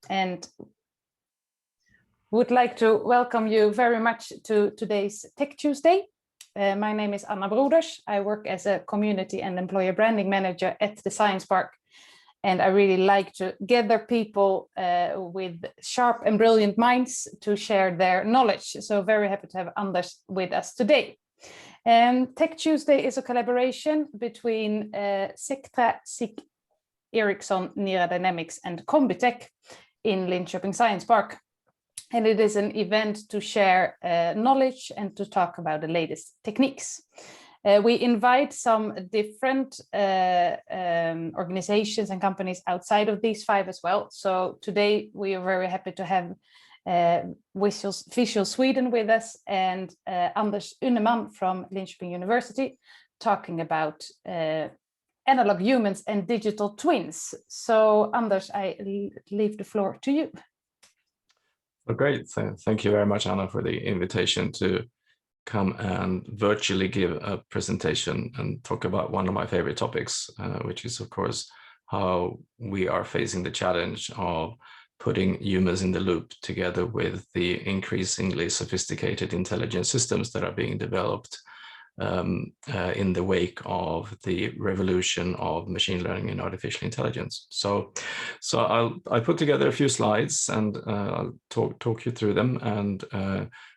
and would like to welcome you very much to today's Tech Tuesday. My name is Anna Broders. I work as a community and employer branding manager at the Science Park, and I really like to gather people with sharp and brilliant minds to share their knowledge. So very happy to have Anders with us today. Tech Tuesday is a collaboration between Sectra, SIG, Ericsson, Nira Dynamics and Combitech in Linköping Science Park. And it is an event to share knowledge and to talk about the latest techniques. We invite some different organizations and companies outside of these five as well. So today we are very happy to have Visual Sweden with us and Anders Ynnerman from Linköping University talking about analog humans and digital twins. So Anders, I leave the floor to you. Well, great. Thank you very much, Anna, for the invitation to come and virtually give a presentation and talk about one of my favorite topics, which is, of course, how we are facing the challenge of putting humans in the loop together with the increasingly sophisticated intelligent systems that are being developed in the wake of the revolution of machine learning and artificial intelligence. So I put together a few slides and I'll talk you through them, and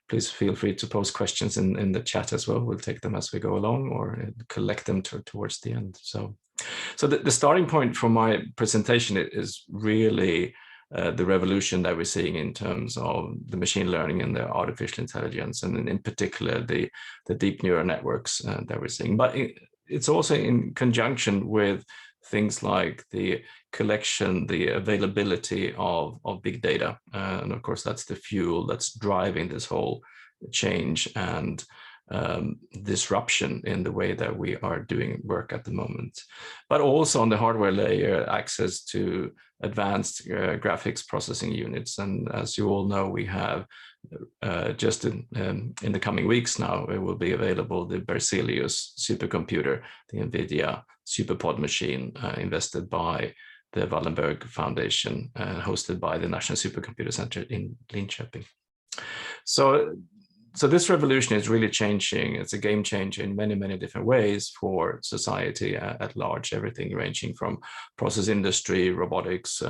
please feel free to post questions in the chat as well. We'll take them as we go along or collect them towards the end. So the starting point for my presentation is really the revolution that we're seeing in terms of the machine learning and the artificial intelligence, and in particular the deep neural networks that we're seeing. But it's also in conjunction with things like the collection, the availability of big data. And of course, that's the fuel that's driving this whole change and disruption in the way that we are doing work at the moment. But also on the hardware layer, access to advanced graphics processing units. And as you all know, we have just in the coming weeks now, it will be available the Berzelius supercomputer, the NVIDIA SuperPod machine invested by the Wallenberg Foundation and hosted by the National Supercomputer Center in Linköping. So this revolution is really changing. It's a game changer in many, many different ways for society at large, everything ranging from process industry, robotics,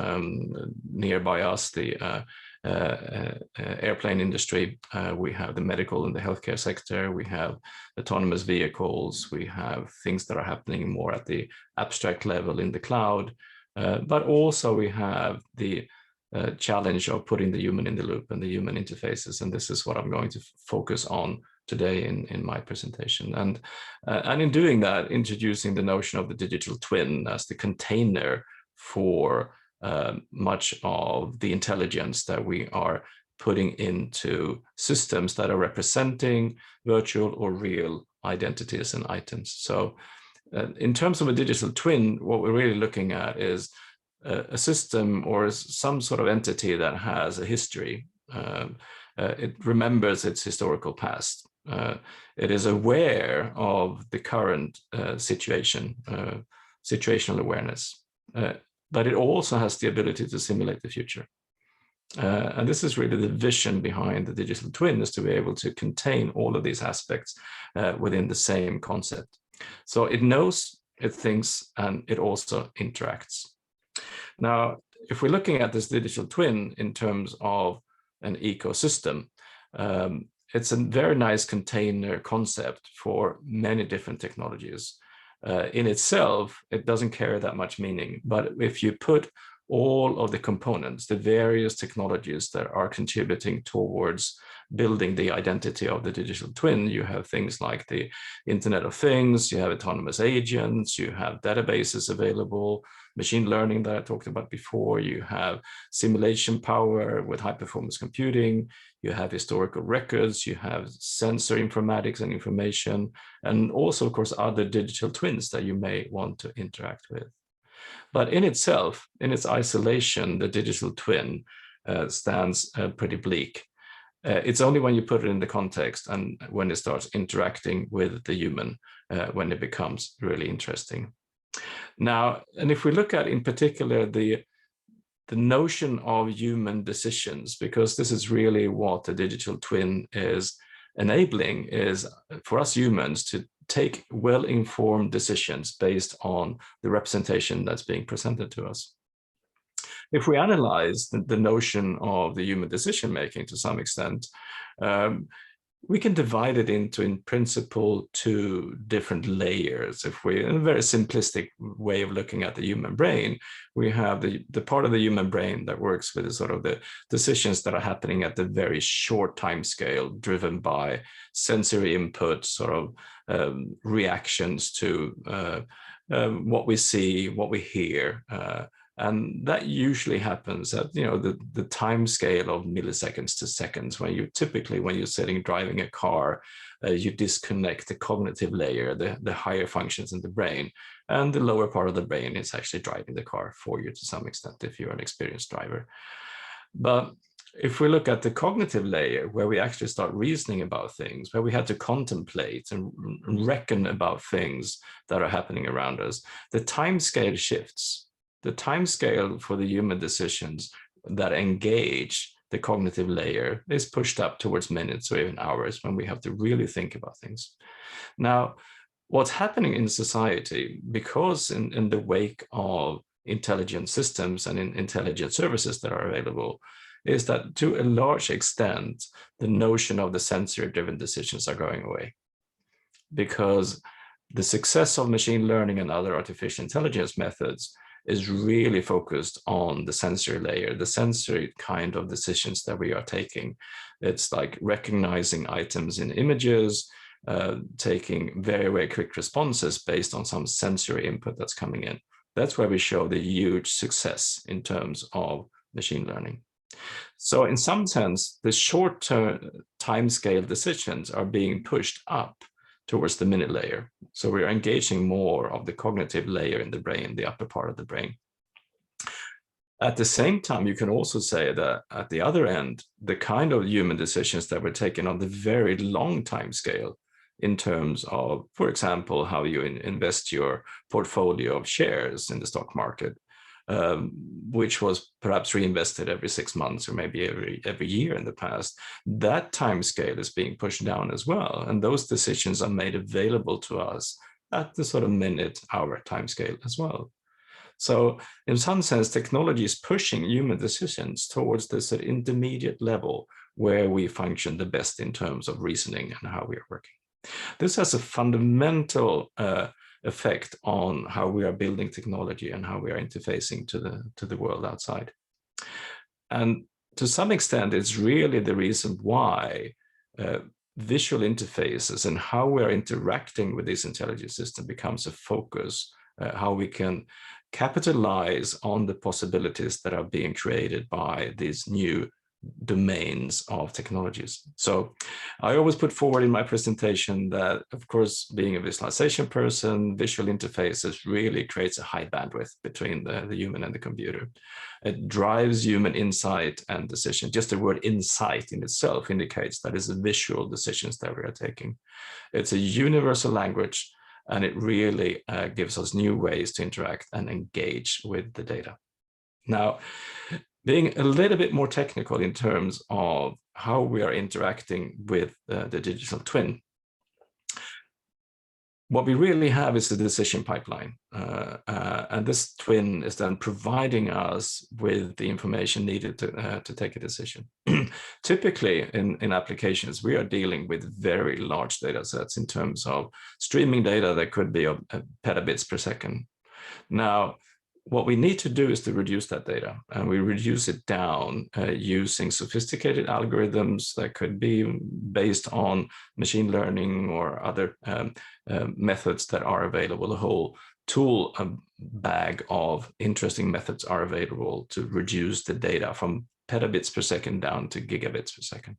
nearby us, the airplane industry. We have the medical and the healthcare sector. We have autonomous vehicles. We have things that are happening more at the abstract level in the cloud. But also we have the challenge of putting the human in the loop and the human interfaces, and this is what I'm going to focus on today in my presentation. And in doing that, introducing the notion of the digital twin as the container for much of the intelligence that we are putting into systems that are representing virtual or real identities and items. So in terms of a digital twin, what we're really looking at is a system or some sort of entity that has a history. It remembers its historical past. It is aware of the current situation, situational awareness, but it also has the ability to simulate the future. And this is really the vision behind the digital twin, is to be able to contain all of these aspects within the same concept. So it knows, it thinks, and it also interacts. Now, if we're looking at this digital twin in terms of an ecosystem, it's a very nice container concept for many different technologies. In itself, it doesn't carry that much meaning, but if you put all of the components, the various technologies that are contributing towards building the identity of the digital twin, you have things like the Internet of Things, you have autonomous agents, you have databases available, machine learning that I talked about before, you have simulation power with high performance computing, you have historical records, you have sensor informatics and information, and also, of course, other digital twins that you may want to interact with. But in itself, in its isolation, the digital twin stands pretty bleak. It's only when you put it in the context and when it starts interacting with the human when it becomes really interesting. Now, and if we look at in particular the the notion of human decisions, because this is really what the digital twin is enabling, is for us humans to take well-informed decisions based on the representation that's being presented to us. If we analyze the notion of the human decision-making to some extent, we can divide it into, in principle, two different layers. If we, in a very simplistic way of looking at the human brain, we have the part of the human brain that works with the sort of the decisions that are happening at the very short time scale, driven by sensory input, sort of reactions to what we see, what we hear, and that usually happens at, you know, the time scale of milliseconds to seconds, when you're sitting driving a car, you disconnect the cognitive layer, the higher functions in the brain, and the lower part of the brain is actually driving the car for you to some extent if you're an experienced driver. But if we look at the cognitive layer, where we actually start reasoning about things, where we have to contemplate and reckon about things that are happening around us, the time scale shifts. The time scale for the human decisions that engage the cognitive layer is pushed up towards minutes or even hours, when we have to really think about things. Now, what's happening in society, because in the wake of intelligent systems and intelligent services that are available, is that to a large extent, the notion of the sensory-driven decisions are going away. Because the success of machine learning and other artificial intelligence methods is really focused on the sensory layer, the sensory kind of decisions that we are taking. It's like recognizing items in images, taking very, very quick responses based on some sensory input that's coming in. That's where we show the huge success in terms of machine learning. So in some sense, the short-term timescale decisions are being pushed up towards the minute layer. So we're engaging more of the cognitive layer in the brain, the upper part of the brain. At the same time, you can also say that at the other end, the kind of human decisions that we're taking on the very long time scale, in terms of, for example, how you invest your portfolio of shares in the stock market, which was perhaps reinvested every 6 months or maybe every year in the past, that time scale is being pushed down as well. And those decisions are made available to us at the sort of minute-hour time scale as well. So in some sense, technology is pushing human decisions towards this intermediate level where we function the best in terms of reasoning and how we are working. This has a fundamental effect on how we are building technology and how we are interfacing to the world outside. And to some extent, it's really the reason why visual interfaces and how we're interacting with this intelligent system becomes a focus, how we can capitalize on the possibilities that are being created by these new domains of technologies. So I always put forward in my presentation that, of course, being a visualization person, visual interfaces really creates a high bandwidth between the human and the computer. It drives human insight and decision. Just the word insight in itself indicates that it's visual decisions that we are taking. It's a universal language, and it really gives us new ways to interact and engage with the data. Now, being a little bit more technical in terms of how we are interacting with the digital twin, what we really have is a decision pipeline. And this twin is then providing us with the information needed to take a decision. Typically, in applications, we are dealing with very large data sets in terms of streaming data that could be of petabits per second. Now, what we need to do is to reduce that data, and we reduce it down using sophisticated algorithms that could be based on machine learning or other methods that are available. A whole tool bag of interesting methods are available to reduce the data from petabits per second down to gigabits per second.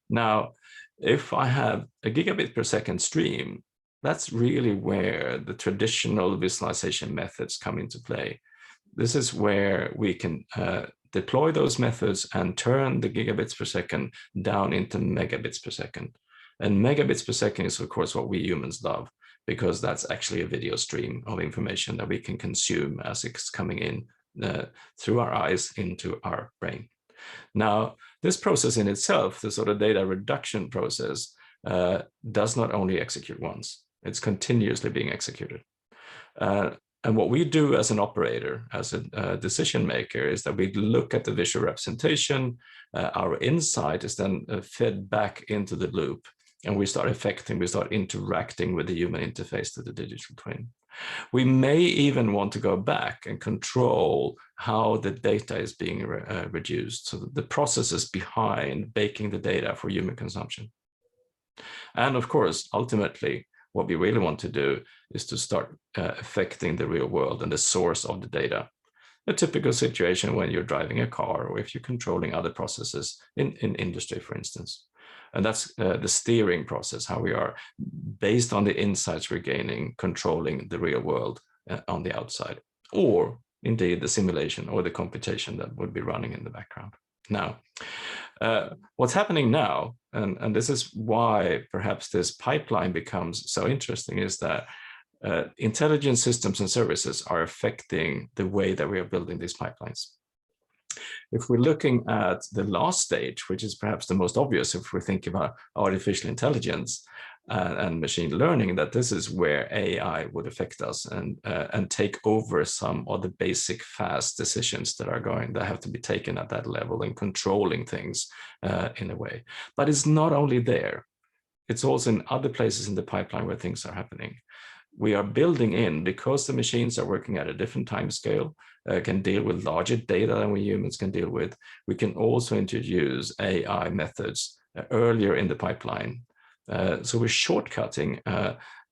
Now, if I have a gigabit per second stream, that's really where the traditional visualization methods come into play. This is where we can deploy those methods and turn the gigabits per second down into megabits per second. And megabits per second is, of course, what we humans love, because that's actually a video stream of information that we can consume as it's coming in through our eyes into our brain. Now, this process in itself, the sort of data reduction process, does not only execute once, it's continuously being executed. And what we do as an operator, as a decision maker, is that we look at the visual representation. Our insight is then fed back into the loop, and we start interacting with the human interface to the digital twin. We may even want to go back and control how the data is being reduced, so the processes behind baking the data for human consumption. And of course, ultimately, what we really want to do is to start affecting the real world and the source of the data. A typical situation when you're driving a car, or if you're controlling other processes in industry, for instance. And that's the steering process, how we are, based on the insights we're gaining, controlling the real world on the outside, or indeed the simulation or the computation that would be running in the background. Now, what's happening now, and this is why perhaps this pipeline becomes so interesting, is that intelligent systems and services are affecting the way that we are building these pipelines. If we're looking at the last stage, which is perhaps the most obvious if we think about artificial intelligence and machine learning, that this is where AI would affect us and take over some of the basic fast decisions that have to be taken at that level and controlling things in a way. But it's not only there, it's also in other places in the pipeline where things are happening. We are building in, because the machines are working at a different time scale, can deal with larger data than we humans can deal with. We can also introduce AI methods earlier in the pipeline. So we're shortcutting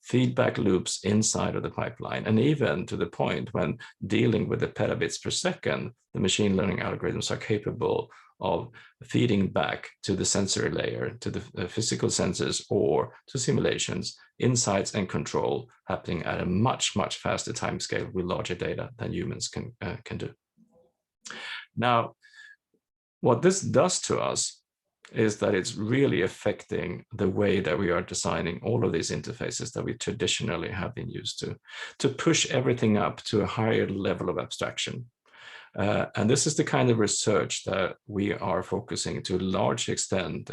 feedback loops inside of the pipeline, and even to the point when dealing with the petabits per second, the machine learning algorithms are capable of feeding back to the sensory layer, to the physical sensors, or to simulations, insights and control happening at a much, much faster time scale with larger data than humans can do. Now, what this does to us is that it's really affecting the way that we are designing all of these interfaces that we traditionally have been used to push everything up to a higher level of abstraction. And this is the kind of research that we are focusing to a large extent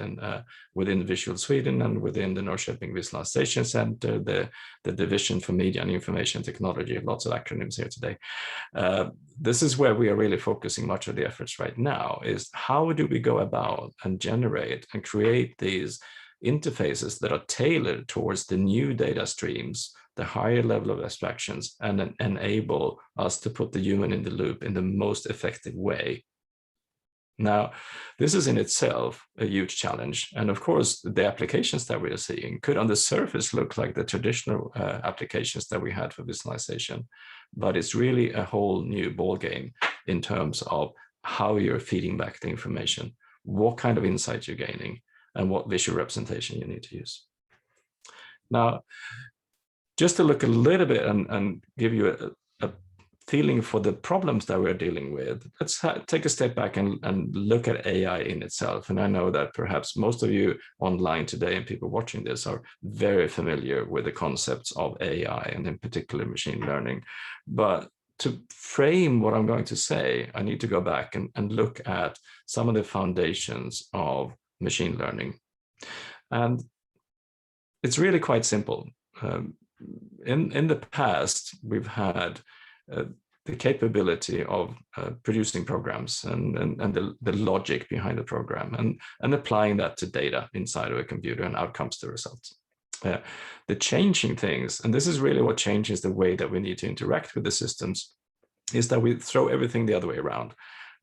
within Visual Sweden and within the Norrköping Visualization Center, the Division for Media and Information Technology, lots of acronyms here today. This is where we are really focusing much of the efforts right now, is how do we go about and generate and create these interfaces that are tailored towards the new data streams, the higher level of abstractions, and then enable us to put the human in the loop in the most effective way. Now, this is in itself a huge challenge. And of course, the applications that we are seeing could on the surface look like the traditional applications that we had for visualization, but it's really a whole new ballgame in terms of how you're feeding back the information, what kind of insight you're gaining, and what visual representation you need to use. Now, just to look a little bit and give you a feeling for the problems that we're dealing with, let's take a step back and look at AI in itself. And I know that perhaps most of you online today and people watching this are very familiar with the concepts of AI and in particular machine learning. But to frame what I'm going to say, I need to go back and look at some of the foundations of machine learning. And it's really quite simple. In the past, we've had the capability of producing programs and the logic behind the program and applying that to data inside of a computer, and out comes the results. The changing things, and this is really what changes the way that we need to interact with the systems, is that we throw everything the other way around.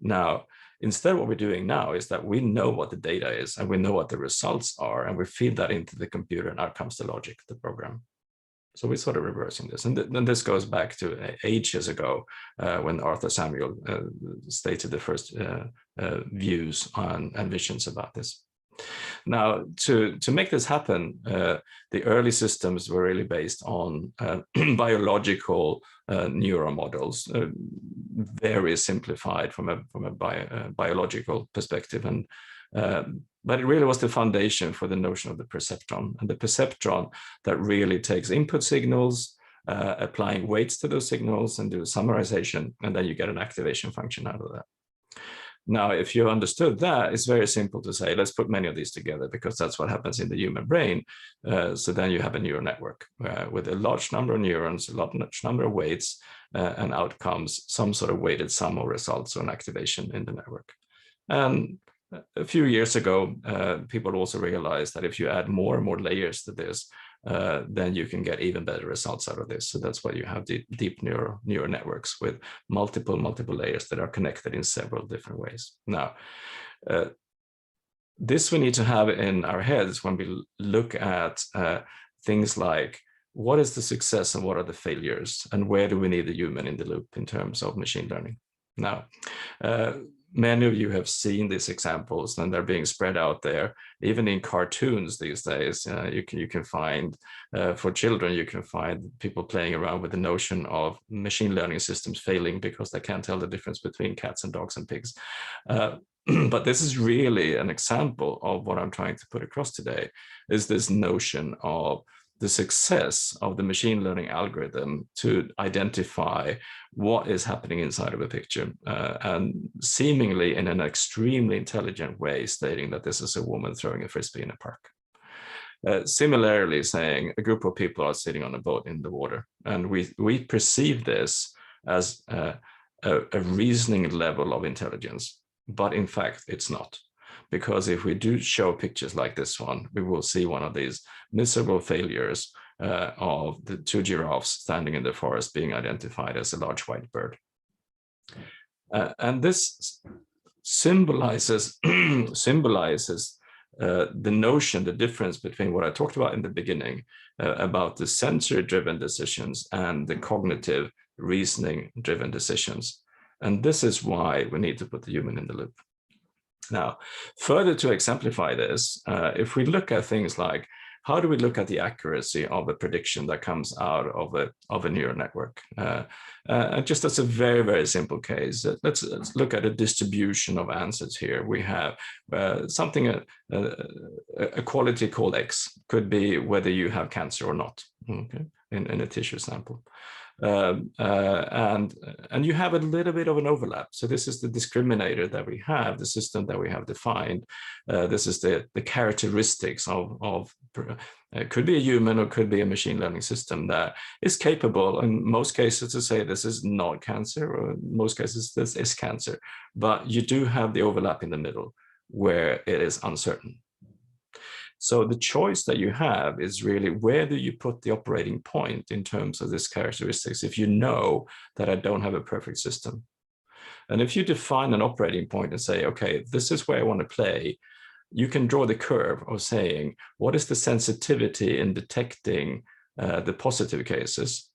Now, instead, what we're doing now is that we know what the data is and we know what the results are, and we feed that into the computer, and out comes the logic, the program. So we're sort of reversing this. And then this goes back to ages ago when Arthur Samuel stated the first views on and visions about this. Now, to make this happen, the early systems were really based on biological neural models, very simplified from a biological perspective. And but it really was the foundation for the notion of the perceptron, and the perceptron that really takes input signals, applying weights to those signals and do summarization, and then you get an activation function out of that. Now, if you understood that, it's very simple to say, let's put many of these together, because that's what happens in the human brain. So then you have a neural network with a large number of neurons, a large number of weights, and outcomes, some sort of weighted sum of results or an activation in the network. And a few years ago, people also realized that if you add more and more layers to this, then you can get even better results out of this. So that's why you have the deep neural networks with multiple layers that are connected in several different ways. Now, this we need to have in our heads when we look at things like, what is the success and what are the failures, and where do we need the human in the loop in terms of machine learning? Now, many of you have seen these examples, and they're being spread out there, even in cartoons these days. You can find, for children, you can find people playing around with the notion of machine learning systems failing because they can't tell the difference between cats and dogs and pigs. But this is really an example of what I'm trying to put across today, is this notion of the success of the machine learning algorithm to identify what is happening inside of a picture, and seemingly in an extremely intelligent way stating that this is a woman throwing a frisbee in a park. Similarly saying a group of people are sitting on a boat in the water, and we perceive this as a reasoning level of intelligence, but in fact it's not. Because if we do show pictures like this one, we will see one of these miserable failures of the two giraffes standing in the forest being identified as a large white bird. And this symbolizes, the notion, the difference between what I talked about in the beginning about the sensory-driven decisions and the cognitive reasoning-driven decisions. And this is why we need to put the human in the loop. Now, further to exemplify this, if we look at things like, how do we look at the accuracy of a prediction that comes out of a neural network? Just as a very, very simple case, let's look at a distribution of answers here. We have something, a quality called X, could be whether you have cancer or not, okay, in a tissue sample. And you have a little bit of an overlap. So this is the discriminator that we have, the system that we have defined. This is the characteristics of it could be a human or could be a machine learning system that is capable in most cases to say this is not cancer, or in most cases this is cancer. But you do have the overlap in the middle where it is uncertain. So the choice that you have is really, where do you put the operating point in terms of these characteristics if you know that I don't have a perfect system? And if you define an operating point and say, okay, this is where I want to play, you can draw the curve of saying, what is the sensitivity in detecting the positive cases?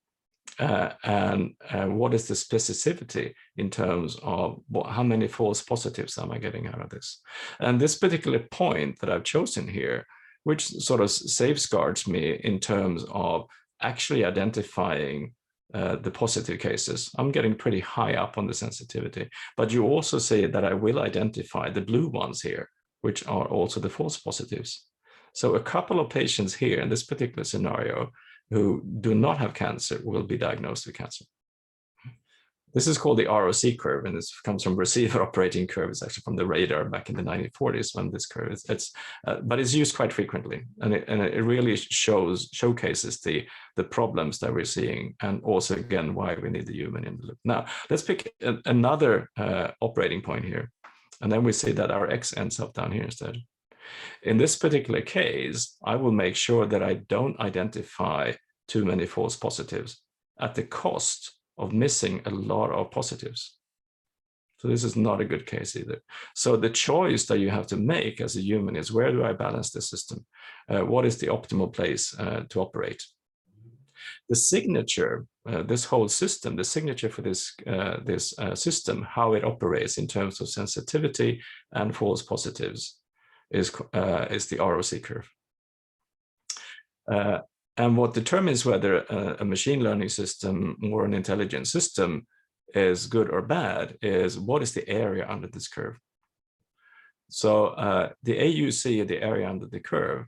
And what is the specificity in terms of how many false positives am I getting out of this? And this particular point that I've chosen here, which sort of safeguards me in terms of actually identifying the positive cases. I'm getting pretty high up on the sensitivity, but you also say that I will identify the blue ones here, which are also the false positives. So a couple of patients here in this particular scenario who do not have cancer will be diagnosed with cancer. This is called the ROC curve, and this comes from receiver operating curve. It's actually from the radar back in the 1940s when this curve is, but it's used quite frequently, and it really showcases the problems that we're seeing, and also again why we need the human in the loop. Now let's pick another operating point here, and then we see that our X ends up down here instead. In this particular case, I will make sure that I don't identify too many false positives at the cost of missing a lot of positives. So this is not a good case either. So the choice that you have to make as a human is, where do I balance the system? What is the optimal place to operate? The signature, this whole system, the signature for this, system, how it operates in terms of sensitivity and false positives is the ROC curve. And what determines whether a machine learning system or an intelligent system is good or bad is, what is the area under this curve? So the AUC, the area under the curve,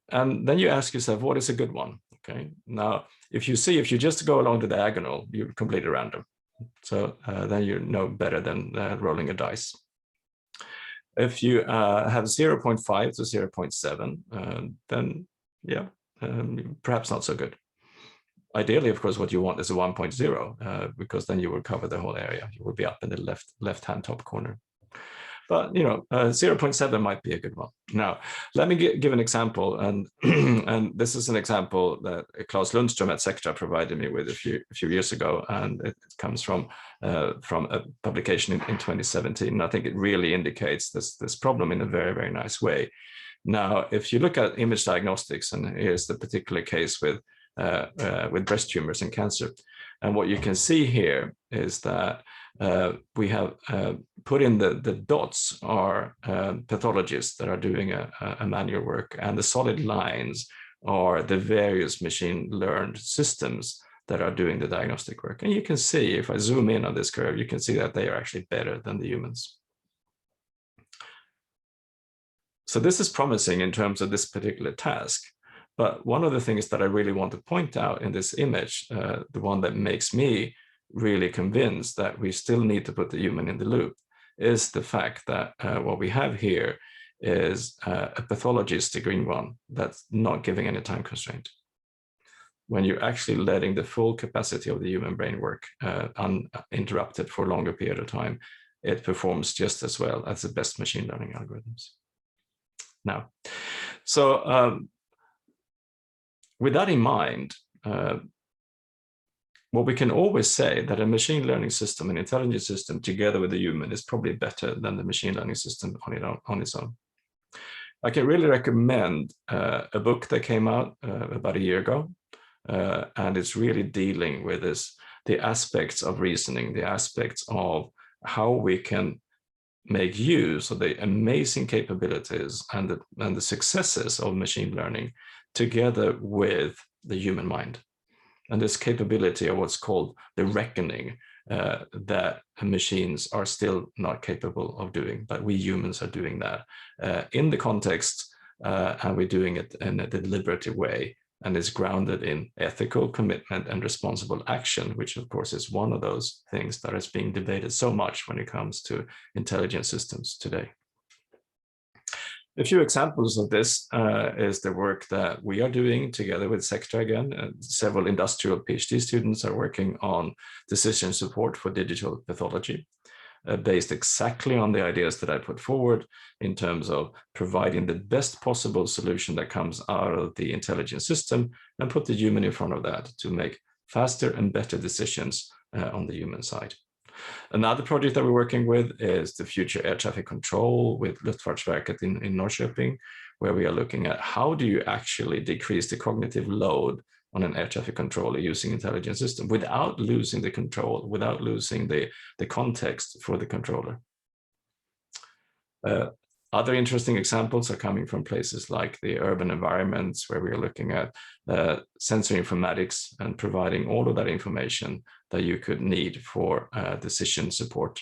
and then you ask yourself, what is a good one? Okay, now if you just go along the diagonal, you're completely random. So then you know better than rolling a dice. If you have 0.5 to 0.7, then yeah, perhaps not so good. Ideally, of course, what you want is a 1.0, because then you will cover the whole area. You will be up in the left-hand top corner. But 0.7 might be a good one. Now, let me give an example, and and this is an example that Klaus Lundström at Sectra provided me with a few years ago, and it comes from a publication in 2017. And I think it really indicates this problem in a very, very nice way. Now, if you look at image diagnostics, and here's the particular case with breast tumors and cancer, and what you can see here is that we have put in the dots are pathologists that are doing a manual work, and the solid lines are the various machine learned systems that are doing the diagnostic work. And you can see, if I zoom in on this curve, you can see that they are actually better than the humans. So this is promising in terms of this particular task. But one of the things that I really want to point out in this image, the one that makes me really convinced that we still need to put the human in the loop, is the fact that what we have here is a pathologist, the green one, that's not giving any time constraint. When you're actually letting the full capacity of the human brain work uninterrupted for a longer period of time, it performs just as well as the best machine learning algorithms. Now, so with that in mind, what we can always say that a machine learning system, an intelligence system together with the human, is probably better than the machine learning system on its own. I can really recommend a book that came out about a year ago, and it's really dealing with the aspects of reasoning, the aspects of how we can make use of the amazing capabilities and the successes of machine learning together with the human mind. And this capability of what's called the reckoning that machines are still not capable of doing, but we humans are doing that in the context, and we're doing it in a deliberative way, and is grounded in ethical commitment and responsible action, which of course is one of those things that is being debated so much when it comes to intelligent systems today. A few examples of this is the work that we are doing together with Sectra again. Several industrial PhD students are working on decision support for digital pathology, based exactly on the ideas that I put forward in terms of providing the best possible solution that comes out of the intelligent system and put the human in front of that to make faster and better decisions on the human side. Another project that we're working with is the future air traffic control with Luftfartsverket in Norrköping, where we are looking at how do you actually decrease the cognitive load on an air traffic controller using intelligent system without losing the control, without losing the context for the controller. Other interesting examples are coming from places like the urban environments, where we are looking at sensor informatics and providing all of that information that you could need for decision support,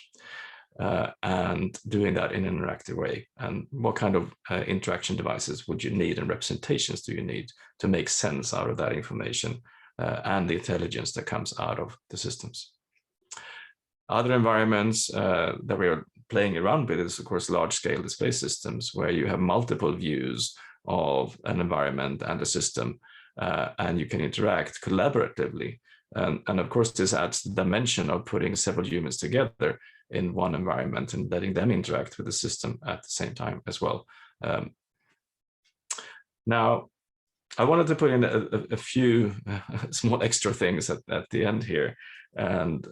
and doing that in an interactive way. And what kind of interaction devices would you need and representations do you need to make sense out of that information and the intelligence that comes out of the systems? Other environments that we are playing around with is, of course, large-scale display systems, where you have multiple views of an environment and a system, and you can interact collaboratively. And of course, this adds the dimension of putting several humans together in one environment and letting them interact with the system at the same time as well. Now, I wanted to put in a few small extra things at the end here. And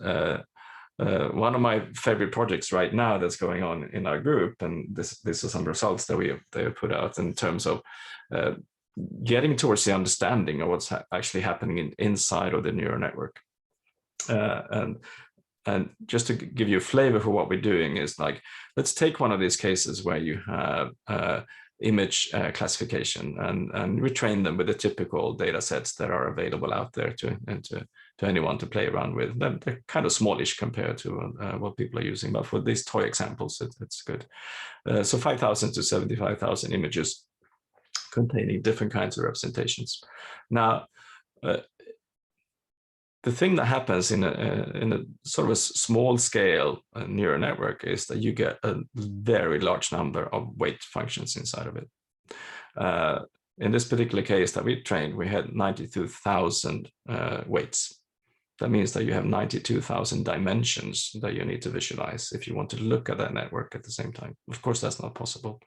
one of my favorite projects right now that's going on in our group, and this is some results that they have put out in terms of getting towards the understanding of what's actually happening inside of the neural network. And just to give you a flavor for what we're doing is, like, let's take one of these cases where you have image classification, and retrain them with the typical data sets that are available out there to anyone to play around with. They're kind of smallish compared to what people are using, but for these toy examples, it's good. So 5,000 to 75,000 images containing different kinds of representations. Now, the thing that happens in a sort of a small scale neural network is that you get a very large number of weight functions inside of it. In this particular case that we trained, we had 92,000 weights. That means that you have 92,000 dimensions that you need to visualize if you want to look at that network at the same time. Of course, that's not possible.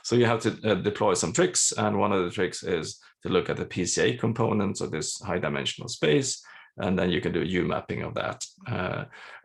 So you have to deploy some tricks. And one of the tricks is to look at the PCA components of this high dimensional space. And then you can do U mapping of that.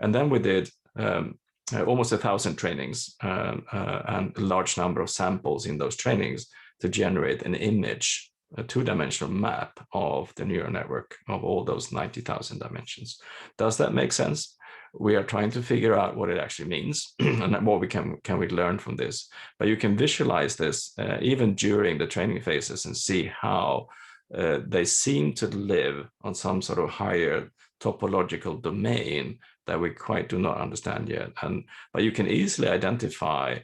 And then we did almost 1,000 trainings and a large number of samples in those trainings to generate an image, a two-dimensional map of the neural network of all those 90,000 dimensions. Does that make sense? We are trying to figure out what it actually means and what we can we learn from this. But you can visualize this even during the training phases and see how they seem to live on some sort of higher topological domain that we quite do not understand yet. But you can easily identify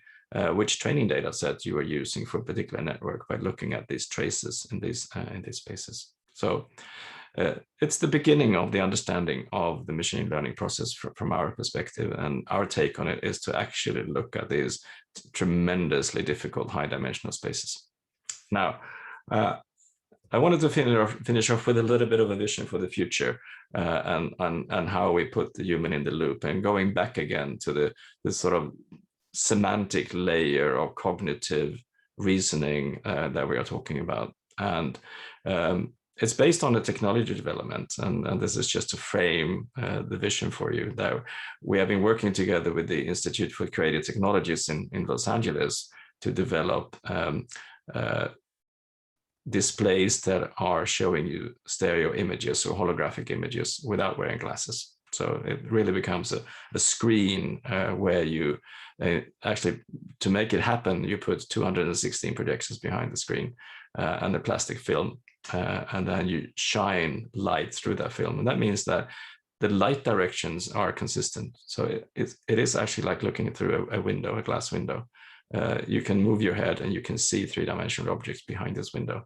which training data set you are using for a particular network by looking at these traces in these spaces. So it's the beginning of the understanding of the machine learning process from our perspective, and our take on it is to actually look at these tremendously difficult high dimensional spaces. Now, I wanted to finish off with a little bit of a vision for the future and how we put the human in the loop, and going back again to this sort of semantic layer of cognitive reasoning that we are talking about. And it's based on a technology development. And this is just to frame the vision for you, that we have been working together with the Institute for Creative Technologies in Los Angeles to develop displays that are showing you stereo images or holographic images without wearing glasses. So it really becomes a screen where you actually, to make it happen, you put 216 projections behind the screen and a plastic film, and then you shine light through that film. And that means that the light directions are consistent. So it is actually like looking through a window, a glass window. You can move your head and you can see three-dimensional objects behind this window.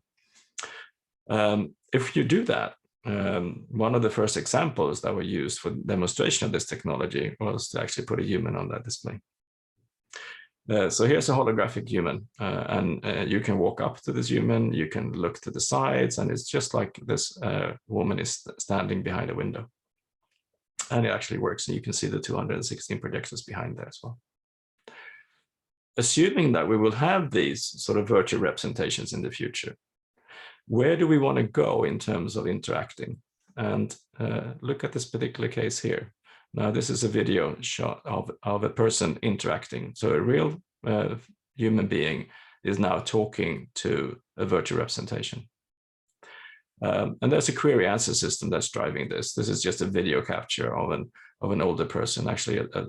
If you do that, one of the first examples that were used for demonstration of this technology was to actually put a human on that display. So here's a holographic human, and you can walk up to this human, you can look to the sides, and it's just like this woman is standing behind a window. And it actually works, and you can see the 216 projections behind there as well. Assuming that we will have these sort of virtual representations in the future, where do we want to go in terms of interacting? And look at this particular case here. Now, this is a video shot of a person interacting. So a real human being is now talking to a virtual representation. And there's a query answer system that's driving this. This is just a video capture of an older person, actually a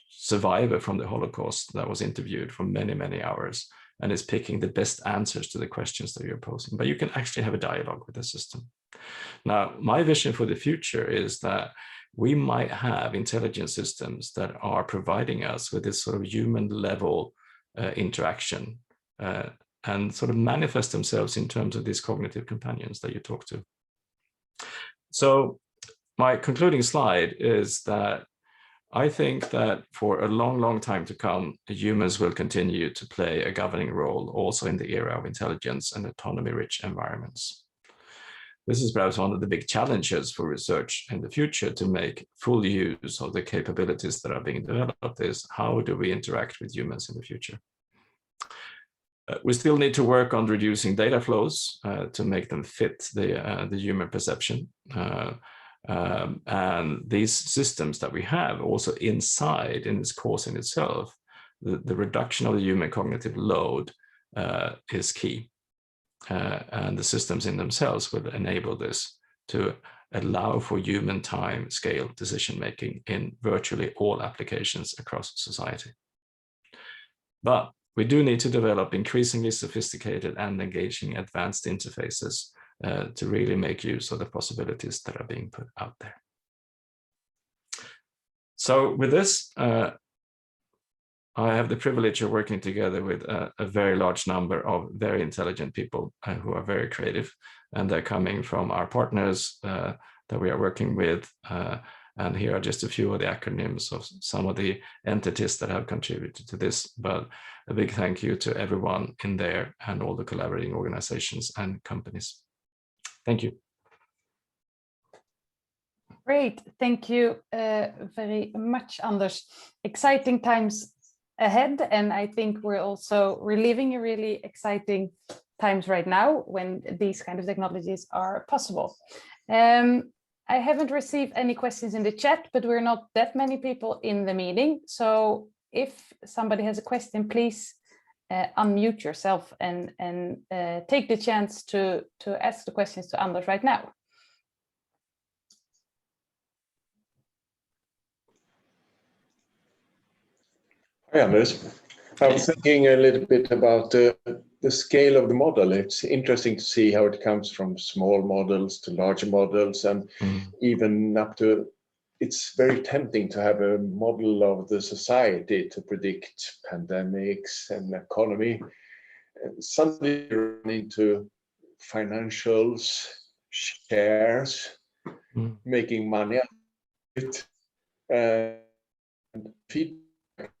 survivor from the Holocaust that was interviewed for many, many hours, and is picking the best answers to the questions that you're posing. But you can actually have a dialogue with the system. Now, my vision for the future is that we might have intelligent systems that are providing us with this sort of human level interaction and sort of manifest themselves in terms of these cognitive companions that you talk to. So my concluding slide is that I think that for a long, long time to come, humans will continue to play a governing role also in the era of intelligence and autonomy-rich environments. This is perhaps one of the big challenges for research in the future, to make full use of the capabilities that are being developed, is how do we interact with humans in the future? We still need to work on reducing data flows to make them fit the human perception. And these systems that we have also inside in this course in itself, the reduction of the human cognitive load is key. And the systems in themselves will enable this to allow for human time scale decision-making in virtually all applications across society. But we do need to develop increasingly sophisticated and engaging advanced interfaces to really make use of the possibilities that are being put out there. So with this, I have the privilege of working together with a very large number of very intelligent people who are very creative, and they're coming from our partners that we are working with. And here are just a few of the acronyms of some of the entities that have contributed to this. But a big thank you to everyone in there and all the collaborating organizations and companies. Thank you. Great, thank you very much, Anders. Exciting times ahead, and I think we're living in really exciting times right now when these kind of technologies are possible. I haven't received any questions in the chat, but we're not that many people in the meeting. So if somebody has a question, please unmute yourself and take the chance to ask the questions to Anders right now. Hi, Anders. I was thinking a little bit about the scale of the model. It's interesting to see how it comes from small models to larger models, and even up to, it's very tempting to have a model of the society to predict pandemics and economy. And suddenly you run into financials, shares, making money out of it, and feedback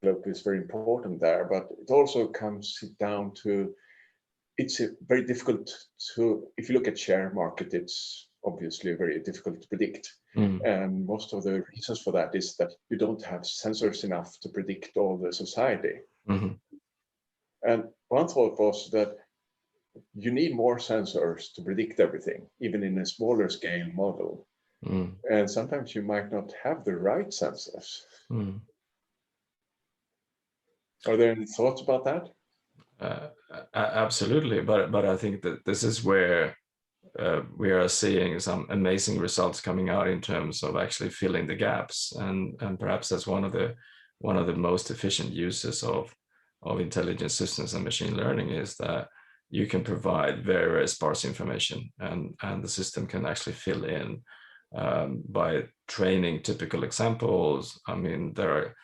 loop is very important there, but it also comes down to, it's very difficult to, if you look at share market, it's obviously very difficult to predict. And most of the reasons for that is that you don't have sensors enough to predict all the society. And one thought was that you need more sensors to predict everything, even in a smaller scale model. And sometimes you might not have the right sensors. Are there any thoughts about that? Absolutely, but I think that this is where we are seeing some amazing results coming out in terms of actually filling the gaps, and perhaps that's one of the most efficient uses of intelligent systems and machine learning, is that you can provide very, very sparse information, and the system can actually fill in by training typical examples. I mean, there are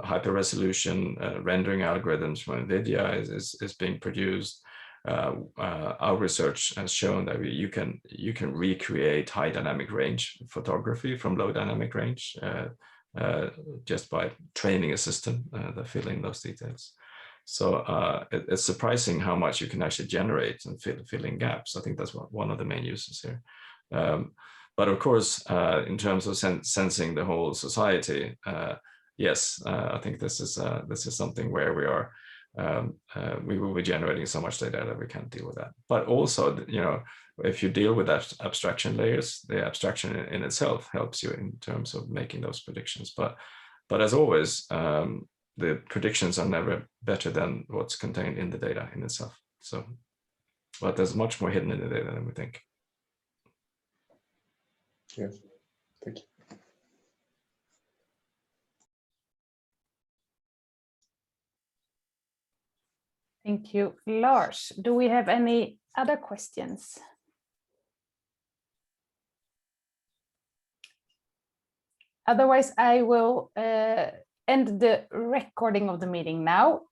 hyper-resolution rendering algorithms from NVIDIA is being produced. Our research has shown that you can recreate high dynamic range photography from low dynamic range just by training a system that fill in those details. So it's surprising how much you can actually generate and fill in gaps. I think that's one of the main uses here. But of course, in terms of sensing the whole society, yes, I think this is something where we will be generating so much data that we can't deal with that. But also, if you deal with that abstraction layers, the abstraction in itself helps you in terms of making those predictions. But as always, the predictions are never better than what's contained in the data in itself. So, but there's much more hidden in the data than we think. Yes, thank you. Thank you, Lars. Do we have any other questions? Otherwise, I will end the recording of the meeting now.